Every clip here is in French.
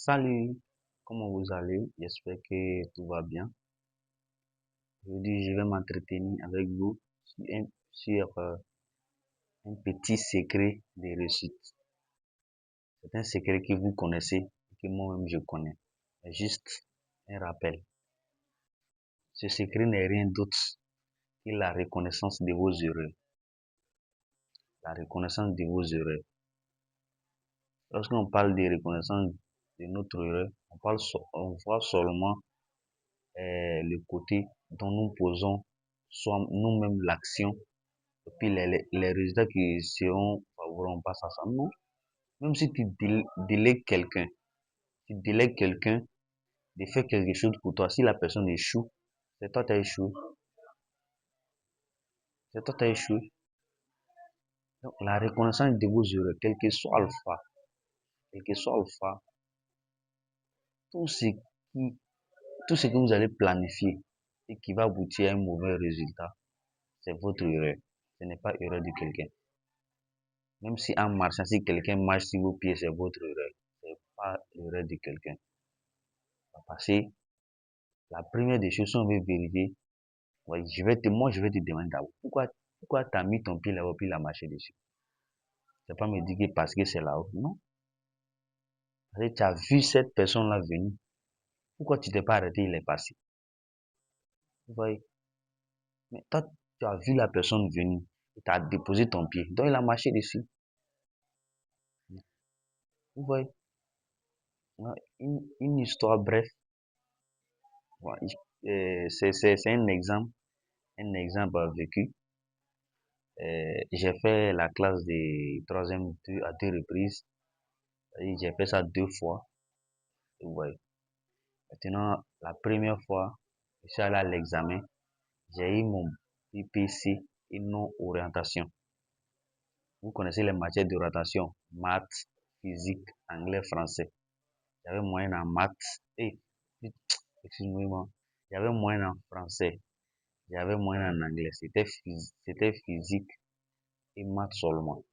Salut, comment vous allez? J'espère que tout va bien. Aujourd'hui, je vais m'entretenir avec vous sur un petit secret de réussite. C'est un secret que vous connaissez et que moi-même je connais. C'est juste un rappel. Ce secret n'est rien d'autre que la reconnaissance de vos erreurs. La reconnaissance de vos erreurs. Lorsqu'on parle de reconnaissance de notre erreur, on voit seulement le côté dont nous posons soit nous-mêmes l'action et puis les résultats qui seront favorables pas à ça. Non, même si tu délègues quelqu'un, de faire quelque chose pour toi, si la personne échoue, c'est toi qui as échoué. C'est toi qui as échoué. Donc, la reconnaissance de vos erreurs, quel que soit alpha, tout ce qui, tout ce que vous allez planifier et qui va aboutir à un mauvais résultat, c'est votre erreur. Ce n'est pas erreur de quelqu'un. Même si en marchant, si quelqu'un marche sur vos pieds, c'est votre erreur. C'est pas l'erreur de quelqu'un. Parce que la première des choses, si on veut vérifier, ouais, moi, je vais te demander d'abord, pourquoi tu as mis ton pied là-haut puis il a marché dessus? C'est pas me dire que parce que c'est là-haut. Non. Parce que tu as vu cette personne-là venir. Pourquoi tu t'es pas arrêté, il est passé? Vous voyez? Mais toi, tu as vu la personne venir. Tu as déposé ton pied. Donc, il a marché dessus. Vous voyez? Ouais, une histoire bref. Ouais, c'est un exemple vécu. J'ai fait la classe de troisième à deux reprises. Et j'ai fait ça deux fois. Ouais. Maintenant, la première fois, je suis allé à l'examen. J'ai eu mon PPC et non orientation. Vous connaissez les matières d'orientation, maths, physique, anglais, français. J'avais moyenne en maths et, excuse-moi, j'avais moyenne en français. J'avais moyenne en anglais. C'était physique et maths seulement.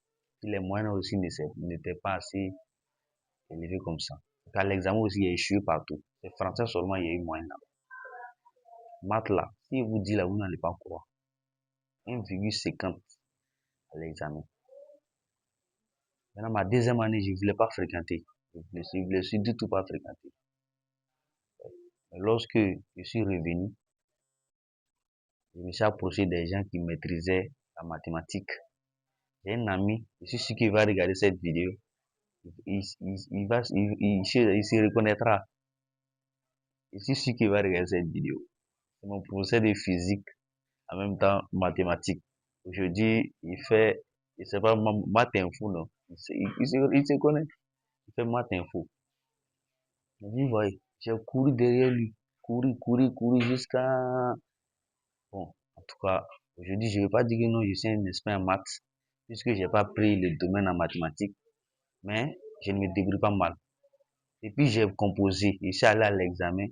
Puis les moyennes aussi n'étaient pas assez élevées comme ça. À l'examen aussi, il y a échoué partout. C'est français seulement, il y a eu moyenne là. Maths là, si je vous dis là, vous n'allez pas croire. 1,50 à l'examen. Maintenant, ma deuxième année, je ne voulais pas fréquenter. Je ne voulais du tout pas fréquenter. Mais lorsque je suis revenu, je me suis approché des gens qui maîtrisaient la mathématique. J'ai un ami, je suis sûr qu'il va regarder cette vidéo. Il se reconnaîtra. Je suis sûr qu'il va regarder cette vidéo. C'est mon professeur de physique, en même temps mathématique. Aujourd'hui, il sait pas maths info, non. Il se connaît. Il fait maths info. Vous voyez, j'ai couru derrière lui. Couru jusqu'à... Bon, en tout cas, aujourd'hui, je ne vais pas dire que non, je suis un expert en maths, puisque je n'ai pas pris le domaine en mathématiques, mais je ne me débrouille pas mal. Et puis, j'ai composé. Je suis allé à l'examen.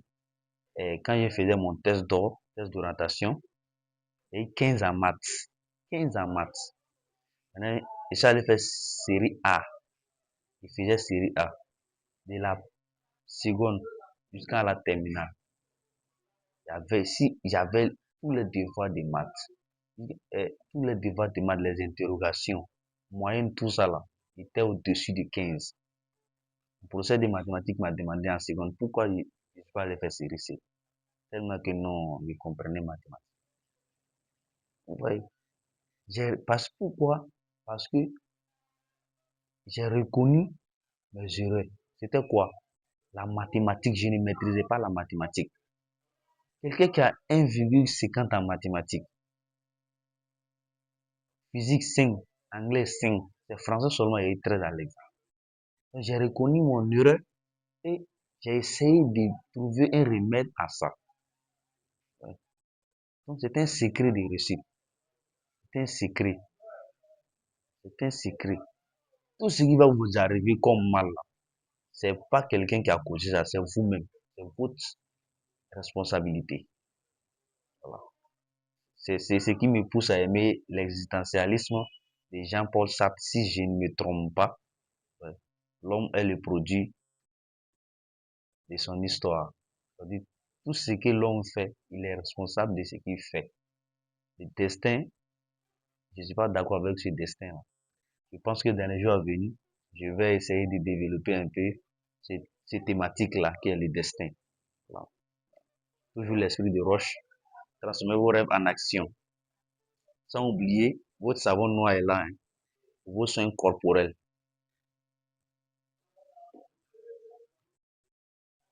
Et quand je faisais mon test d'orientation, j'ai eu 15 en maths. 15 en maths. Maintenant, je suis allé faire série A. Je faisais série A. De la seconde jusqu'à la terminale. J'avais tous les devoirs de maths. Tous les devoirs de maths, les interrogations, moyenne, tout ça là, était au-dessus de 15. Le professeur de mathématiques m'a demandé en seconde pourquoi je ne suis pas allé faire série C. Tellement que non, je comprenais mathématiques. Vous voyez, pourquoi? Parce que j'ai reconnu mes erreurs. C'était quoi? La mathématique, je ne maîtrisais pas la mathématique. Quelqu'un qui a 1,50 en mathématiques, physique 5, anglais 5, c'est français seulement, il est très à l'aise. J'ai reconnu mon erreur et j'ai essayé de trouver un remède à ça. Donc c'est un secret de réussite. C'est un secret. C'est un secret. Tout ce qui va vous arriver comme mal, c'est pas quelqu'un qui a causé ça, c'est vous-même. C'est votre responsabilité. Voilà. C'est ce qui me pousse à aimer l'existentialisme de Jean-Paul Sartre, si je ne me trompe pas. Ouais. L'homme est le produit de son histoire. C'est-à-dire, tout ce que l'homme fait, il est responsable de ce qu'il fait. Le destin, je ne suis pas d'accord avec ce destin-là. Je pense que dans les jours à venir, je vais essayer de développer un peu cette thématique-là qui est le destin. Voilà. Toujours l'esprit de roche. Transformez vos rêves en action. Sans oublier, votre savon noir est là, hein, vos soins corporels.